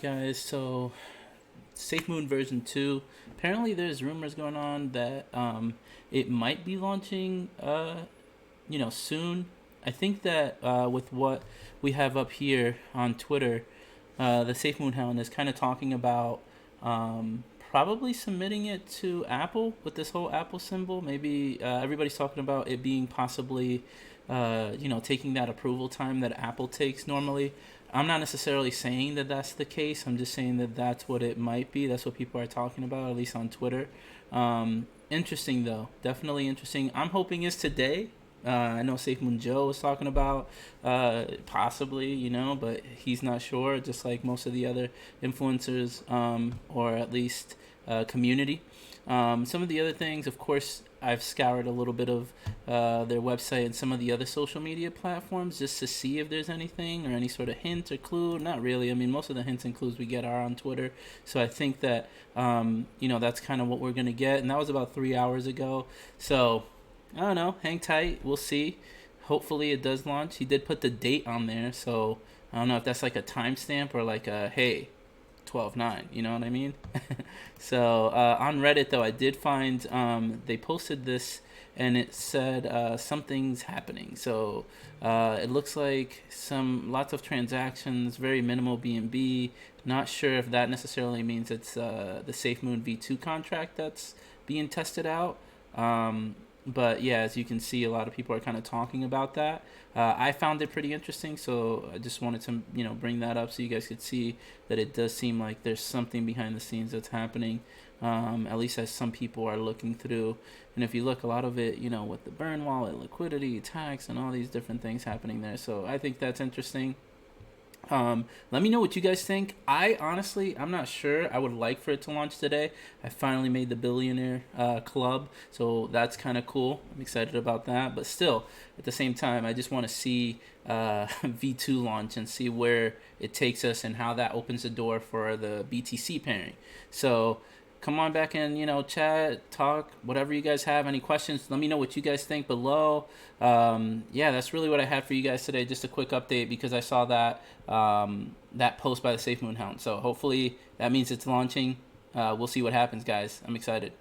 guys. So, Safemoon version 2. Apparently, there's rumors going on that it might be launching, soon. I think that with what we have up here on Twitter, the Safemoon Hound is kind of talking about probably submitting it to Apple with this whole Apple symbol. Maybe everybody's talking about it being possibly, taking that approval time that Apple takes normally. I'm not necessarily saying that that's the case. I'm just saying that that's what it might be. That's what people are talking about, at least on Twitter. Interesting, though. Definitely interesting. I'm hoping it's today. I know Safe Moon Joe was talking about possibly, but he's not sure, just like most of the other influencers, or at least community. Some of the other things, of course, I've scoured a little bit of their website and some of the other social media platforms just to see if there's anything or any sort of hint or clue. Not really. I mean, most of the hints and clues we get are on Twitter. So I think that, that's kind of what we're going to get. And that was about 3 hours ago. So I don't know. Hang tight. We'll see. Hopefully it does launch. He did put the date on there. So I don't know if that's like a timestamp or like a, hey, 12/9, you know what I mean? So on Reddit, though, I did find they posted this and it said something's happening. So it looks like lots of transactions, very minimal BNB. Not sure if that necessarily means it's the SafeMoon V2 contract that's being tested out. But yeah, as you can see, a lot of people are kind of talking about that. I found it pretty interesting, so I just wanted to bring that up so you guys could see that it does seem like there's something behind the scenes that's happening. At least as some people are looking through, and if you look, a lot of it, with the burn wallet, liquidity, tax, and all these different things happening there. So I think that's interesting. Let me know what you guys think. I'm not sure. I would like for it to launch today. I finally made the billionaire club, so that's kind of cool. I'm excited about that. But still, at the same time, I just want to see V2 launch and see where it takes us and how that opens the door for the BTC pairing. So come on back and chat, talk, whatever you guys have. Any questions, let me know what you guys think below. That's really what I had for you guys today. Just a quick update because I saw that post by the Safe Moon Hound. So hopefully that means it's launching. We'll see what happens, guys. I'm excited.